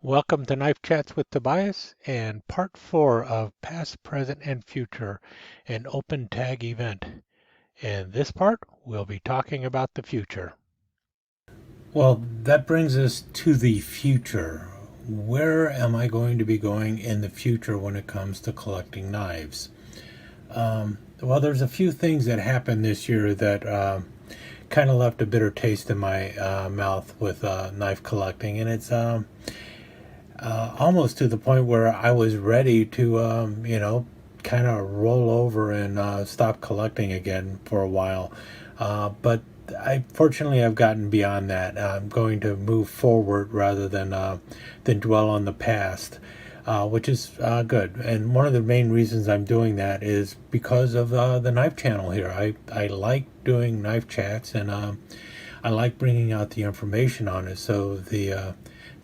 Welcome to Knife Chats with Tobias and part 4 of Past, Present, and Future, an open tag event. In this part, we'll be talking about the future. Well, that brings us to the future. Where am I going to be going in the future when it comes to collecting knives? Well, there's a few things that happened this year that kind of left a bitter taste in my mouth with knife collecting, and it's almost to the point where I was ready to, kind of roll over and stop collecting again for a while. But fortunately I've gotten beyond that. I'm going to move forward rather than dwell on the past, which is good. And one of the main reasons I'm doing that is because of the knife channel here. I like doing knife chats, and I like bringing out the information on it. So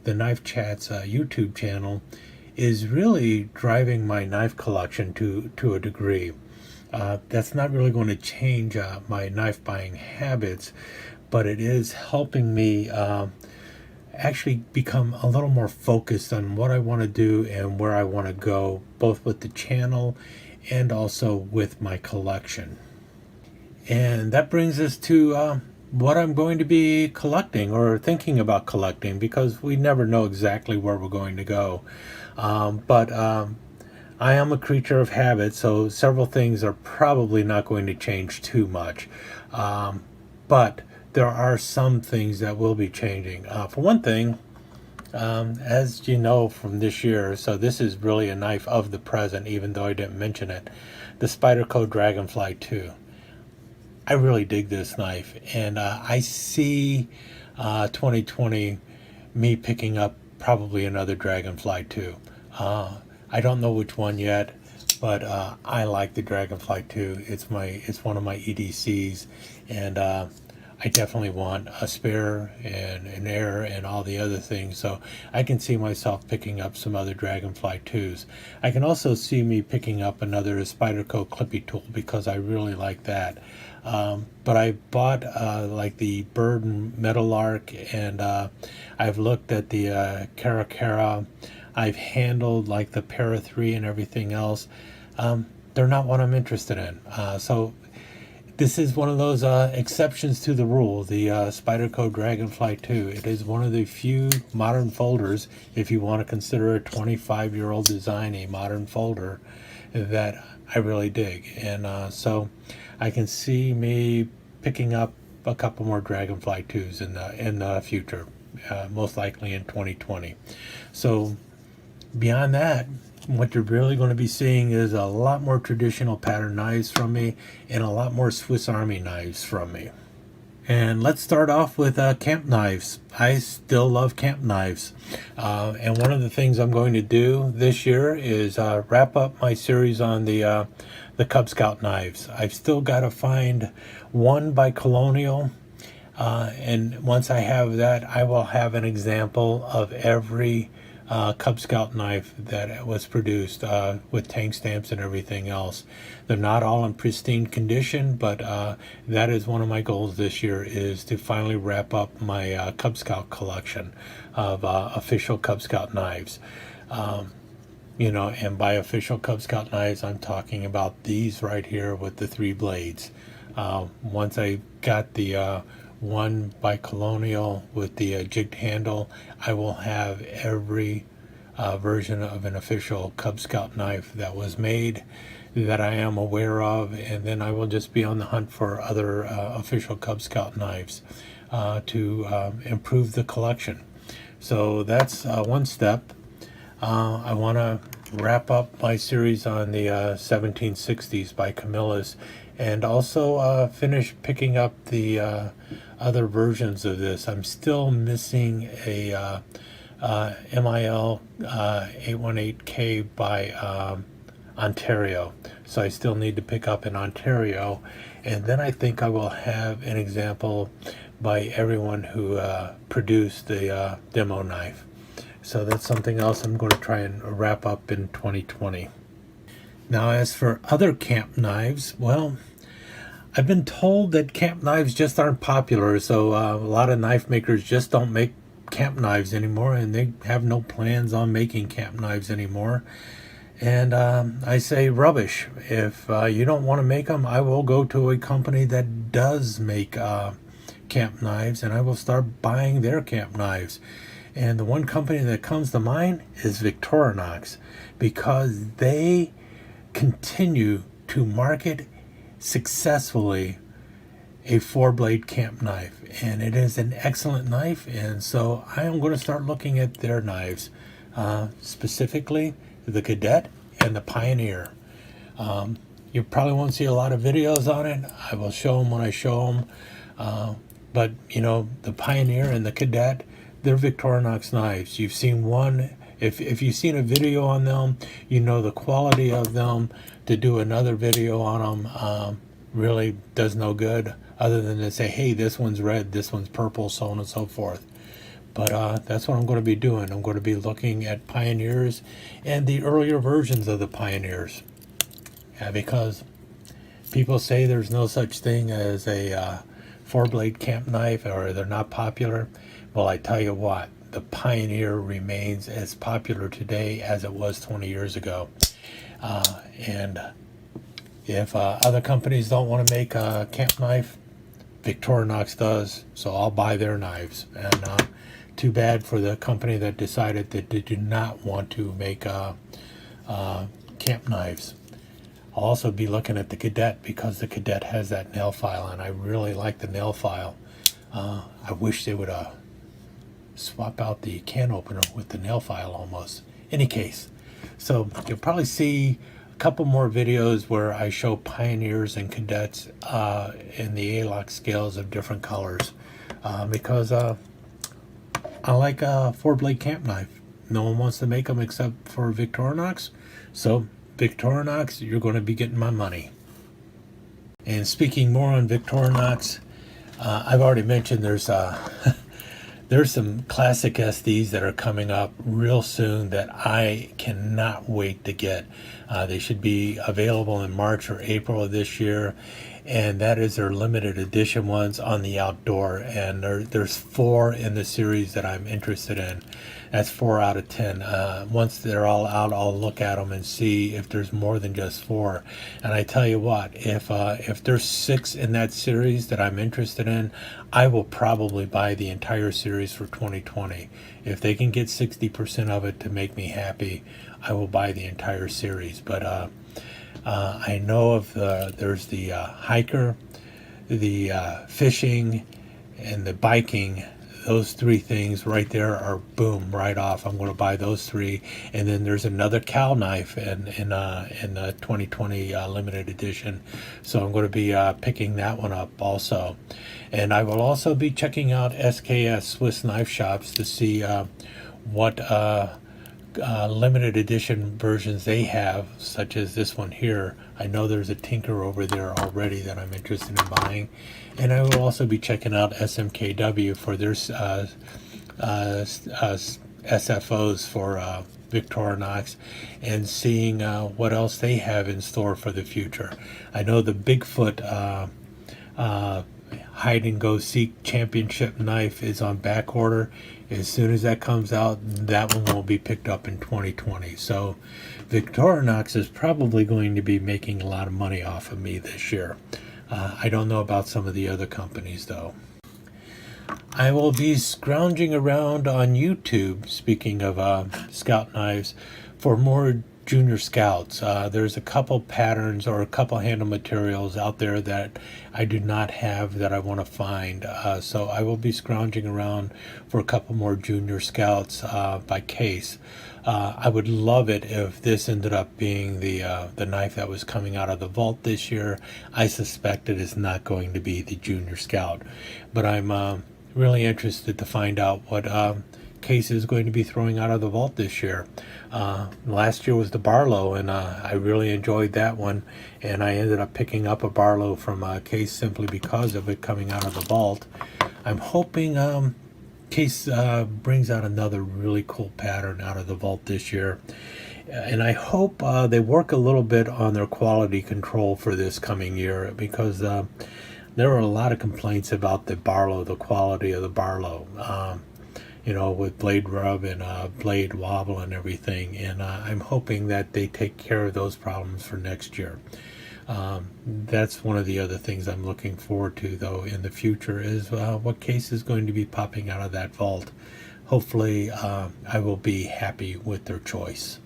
the Knife Chats YouTube channel is really driving my knife collection to a degree. That's not really going to change my knife buying habits, but it is helping me actually become a little more focused on what I want to do and where I want to go, both with the channel and also with my collection. And that brings us to what I'm going to be collecting or thinking about collecting, because we never know exactly where we're going to go. But I am a creature of habit, so several things are probably not going to change too much. But there are some things that will be changing. For one thing, as you know from this year, so this is really a knife of the present, even though I didn't mention it, the Spyderco Dragonfly 2. I really dig this knife, and I see 2020 me picking up probably another Dragonfly 2. I don't know which one yet, but I like the Dragonfly 2. It's one of my EDCs, and I definitely want a spare and an air and all the other things. So I can see myself picking up some other Dragonfly 2s. I can also see me picking up another Spyderco Clippy tool because I really like that. But I bought like the Bird and Meadowlark, and I've looked at the Caracara. I've handled like the Para 3 and everything else. They're not what I'm interested in. So this is one of those exceptions to the rule, the Spyderco Dragonfly 2. It is one of the few modern folders, if you want to consider a 25-year-old design a modern folder, that I really dig. And so I can see me picking up a couple more Dragonfly 2s in the future, most likely in 2020. So beyond that, what you're really going to be seeing is a lot more traditional pattern knives from me and a lot more Swiss Army knives from me. And let's start off with camp knives. I still love camp knives. And one of the things I'm going to do this year is wrap up my series on the Cub Scout knives. I've still got to find one by Colonial. And once I have that, I will have an example of every Cub Scout knife that was produced with tank stamps and everything else. They're not all in pristine condition, but that is one of my goals this year, is to finally wrap up my Cub Scout collection of official Cub Scout knives. And by official Cub Scout knives, I'm talking about these right here with the 3 blades. Once I got the one by Colonial with the jigged handle, I will have every version of an official Cub Scout knife that was made that I am aware of, and then I will just be on the hunt for other official Cub Scout knives to improve the collection. So that's one step. I want to wrap up my series on the 1760s by Camillus, and also finish picking up the other versions of this. I'm still missing a MIL 818K by Ontario, so I still need to pick up in Ontario, and then I think I will have an example by everyone who produced the demo knife. So that's something else I'm going to try and wrap up in 2020. Now, as for other camp knives, well, I've been told that camp knives just aren't popular, so a lot of knife makers just don't make camp knives anymore, and they have no plans on making camp knives anymore. And I say rubbish. If you don't want to make them, I will go to a company that does make camp knives, and I will start buying their camp knives. And the one company that comes to mind is Victorinox, because they continue to market successfully a 4-blade camp knife, and it is an excellent knife. And so I am going to start looking at their knives, specifically the Cadet and the Pioneer. You probably won't see a lot of videos on it. I will show them when I show them. But the Pioneer and the Cadet, they're Victorinox knives. You've seen one. If you've seen a video on them, you know the quality of them. To do another video on them really does no good, other than to say, hey, this one's red, this one's purple, so on and so forth. But that's what I'm going to be doing. I'm going to be looking at Pioneers and the earlier versions of the Pioneers. Because people say there's no such thing as a 4-blade camp knife, or they're not popular. Well, I tell you what, the Pioneer remains as popular today as it was 20 years ago. And if other companies don't want to make a camp knife, Victorinox does, so I'll buy their knives. And too bad for the company that decided that they do not want to make camp knives. I'll also be looking at the Cadet, because the Cadet has that nail file, and I really like the nail file. I wish they would swap out the can opener with the nail file almost. Any case, so you'll probably see a couple more videos where I show Pioneers and Cadets in the A-lock scales of different colors, because I like a 4-blade camp knife. No one wants to make them except for Victorinox, so Victorinox, you're going to be getting my money. And speaking more on Victorinox, I've already mentioned there's some classic SDs that are coming up real soon that I cannot wait to get. They should be available in March or April of this year, and that is their limited edition ones on the outdoor. And there's 4 in the series that I'm interested in. That's 4 out of 10. Once they're all out, I'll look at them and see if there's more than just 4. And I tell you what, if there's 6 in that series that I'm interested in, I will probably buy the entire series for 2020. If they can get 60% of it to make me happy, I will buy the entire series. But I know there's the hiker, the fishing, and the biking. Those 3 things right there are boom, right off. I'm going to buy those 3. And then there's another cow knife in the 2020 limited edition. So I'm going to be picking that one up also. And I will also be checking out SKS Swiss Knife Shops to see what limited edition versions they have, such as this one here. I know there's a Tinker over there already that I'm interested in buying. And I will also be checking out SMKW for their SFOs for Victorinox, and seeing what else they have in store for the future. I know the Bigfoot hide and go seek championship knife is on back order. As soon as that comes out, that one will be picked up in 2020. So Victorinox is probably going to be making a lot of money off of me this year. I don't know about some of the other companies though. I will be scrounging around on YouTube, speaking of scout knives, for more junior scouts. There's a couple patterns or a couple handle materials out there that I do not have that I want to find. So I will be scrounging around for a couple more junior scouts by case. I would love it if this ended up being the knife that was coming out of the vault this year. I suspect it is not going to be the junior scout, but I'm really interested to find out what Case is going to be throwing out of the vault this year. Last year was the Barlow, and I really enjoyed that one, and I ended up picking up a Barlow from Case simply because of it coming out of the vault. I'm hoping Case brings out another really cool pattern out of the vault this year, and I hope they work a little bit on their quality control for this coming year, because there were a lot of complaints about the Barlow, the quality of the Barlow. with blade rub and blade wobble and everything. And I'm hoping that they take care of those problems for next year. That's one of the other things I'm looking forward to, though, in the future is what case is going to be popping out of that vault. Hopefully, I will be happy with their choice.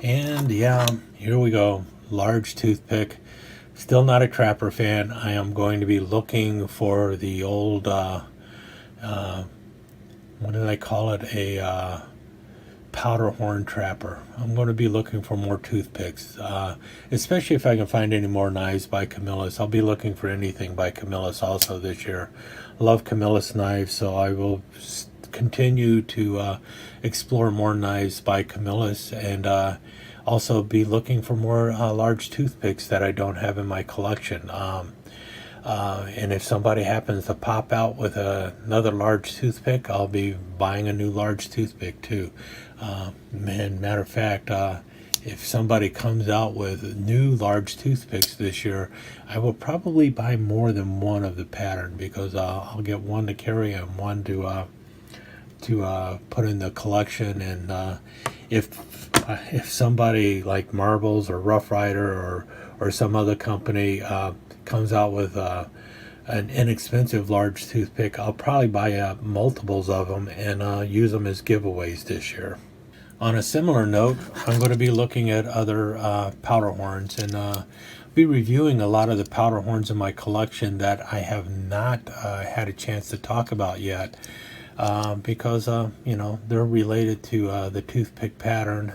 And yeah, here we go. Large toothpick. Still not a Trapper fan. I am going to be looking for the old, what did I call it? A powder horn trapper. I'm going to be looking for more toothpicks, especially if I can find any more knives by Camillus. I'll be looking for anything by Camillus also this year. Love Camillus knives, so I will continue to explore more knives by Camillus, and also be looking for more large toothpicks that I don't have in my collection. And if somebody happens to pop out with another large toothpick, I'll be buying a new large toothpick too. Matter of fact, if somebody comes out with new large toothpicks this year, I will probably buy more than one of the pattern, because I'll get one to carry and one to put in the collection. And if somebody like Marbles or Rough Rider or some other company comes out with an inexpensive large toothpick, I'll probably buy multiples of them and use them as giveaways this year. On a similar note, I'm going to be looking at other powder horns and be reviewing a lot of the powder horns in my collection that I have not had a chance to talk about yet, because they're related to the toothpick pattern.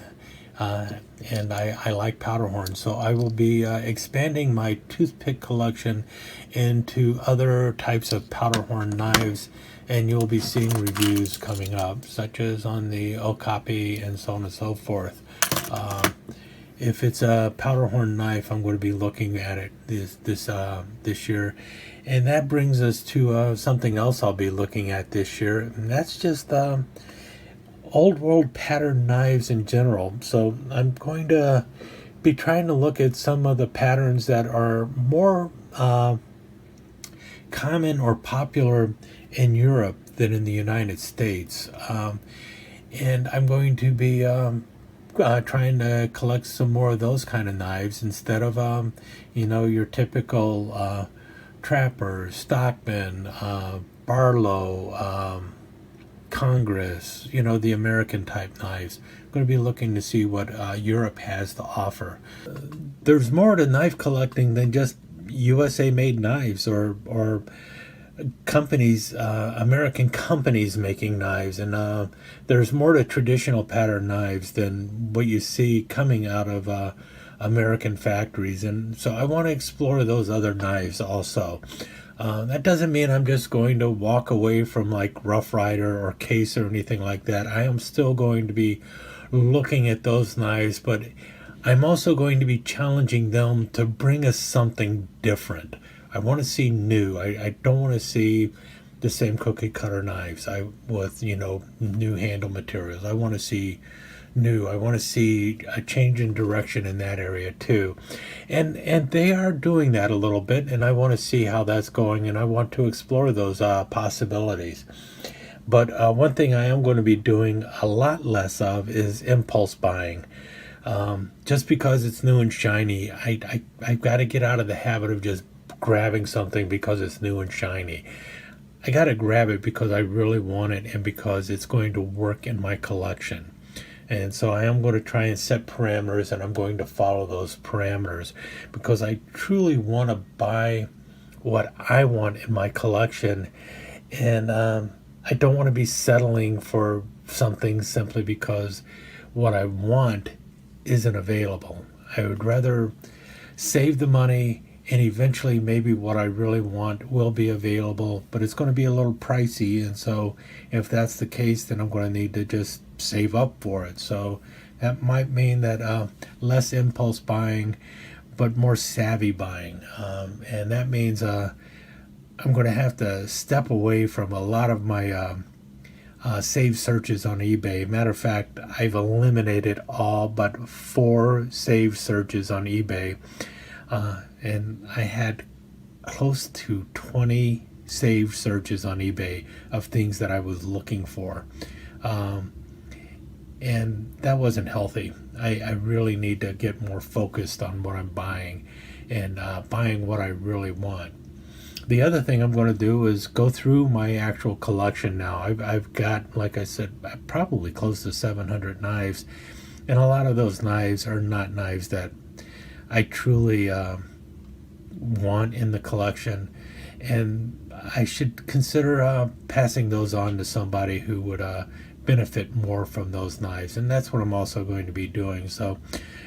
And I like powder horns, so I will be expanding my toothpick collection into other types of powder horn knives, and you'll be seeing reviews coming up, such as on the Okapi and so on and so forth. If it's a powder horn knife, I'm going to be looking at it this year, and that brings us to something else I'll be looking at this year, and that's just old world pattern knives in general. So I'm going to be trying to look at some of the patterns that are more common or popular in Europe than in the United States. And I'm going to be trying to collect some more of those kind of knives instead of your typical Trapper, Stockman, Barlow, Congress, the American type knives. I'm going to be looking to see what Europe has to offer. There's more to knife collecting than just USA made knives or companies, American companies making knives, and there's more to traditional pattern knives than what you see coming out of American factories. And so I want to explore those other knives also. That doesn't mean I'm just going to walk away from like Rough Rider or Case or anything like that. I am still going to be looking at those knives, but I'm also going to be challenging them to bring us something different. I want to see new. I don't want to see the same cookie cutter knives with new handle materials. I want to see new. I want to see a change in direction in that area too, and they are doing that a little bit, and I want to see how that's going, and I want to explore those possibilities. But one thing I am going to be doing a lot less of is impulse buying. Just because it's new and shiny, I've got to get out of the habit of just grabbing something because it's new and shiny. I got to grab it because I really want it and because it's going to work in my collection. And so I am going to try and set parameters, and I'm going to follow those parameters because I truly want to buy what I want in my collection. And I don't want to be settling for something simply because what I want isn't available. I would rather save the money, and eventually maybe what I really want will be available, but it's going to be a little pricey. And so if that's the case, then I'm going to need to just save up for it. So that might mean that less impulse buying, but more savvy buying. And that means I'm going to have to step away from a lot of my save searches on eBay. Matter of fact, I've eliminated all but 4 save searches on eBay. And I had close to 20 saved searches on eBay of things that I was looking for. Um, and that wasn't healthy. I really need to get more focused on what I'm buying and buying what I really want. The other thing I'm going to do is go through my actual collection now. I've got, like I said, probably close to 700 knives, and a lot of those knives are not knives that I truly want in the collection, and I should consider passing those on to somebody who would benefit more from those knives, and that's what I'm also going to be doing. So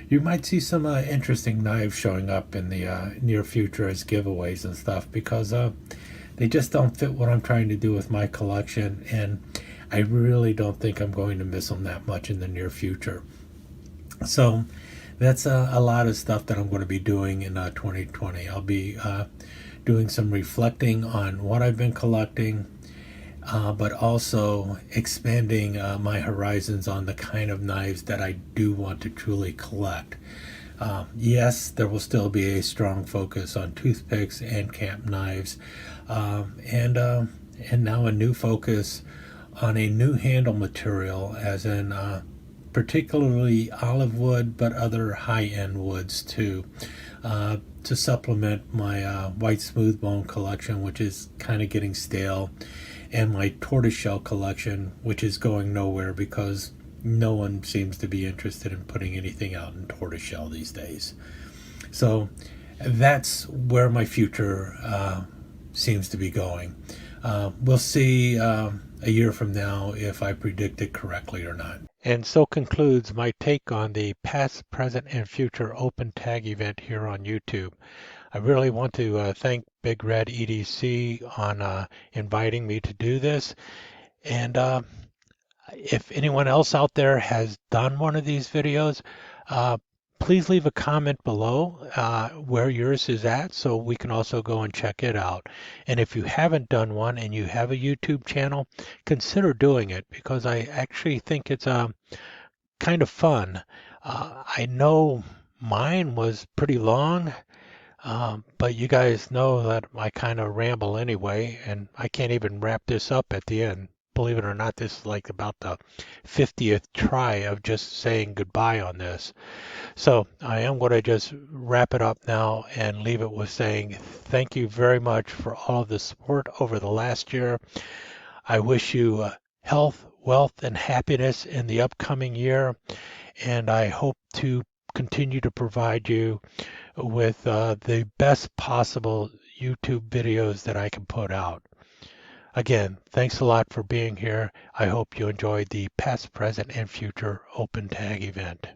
you might see some interesting knives showing up in the near future as giveaways and stuff, because they just don't fit what I'm trying to do with my collection, and I really don't think I'm going to miss them that much in the near future. So that's a lot of stuff that I'm going to be doing in 2020. I'll be doing some reflecting on what I've been collecting, but also expanding my horizons on the kind of knives that I do want to truly collect. Yes, there will still be a strong focus on toothpicks and camp knives, and now a new focus on a new handle material, as in particularly olive wood, but other high-end woods too, to supplement my white smooth bone collection, which is kind of getting stale, and my tortoiseshell collection, which is going nowhere because no one seems to be interested in putting anything out in tortoiseshell these days. So that's where my future seems to be going. We'll see a year from now if I predict it correctly or not. And so concludes my take on the past, present, and future open tag event here on YouTube. I really want to thank Big Red EDC on inviting me to do this. And if anyone else out there has done one of these videos, uh, please leave a comment below where yours is at so we can also go and check it out. And if you haven't done one and you have a YouTube channel, consider doing it, because I actually think it's kind of fun. I know mine was pretty long, but you guys know that I kind of ramble anyway, and I can't even wrap this up at the end. Believe it or not, this is like about the 50th try of just saying goodbye on this. So I am going to just wrap it up now and leave it with saying thank you very much for all of the support over the last year. I wish you health, wealth, and happiness in the upcoming year, and I hope to continue to provide you with the best possible YouTube videos that I can put out. Again, thanks a lot for being here. I hope you enjoyed the past, present, and future open tag event.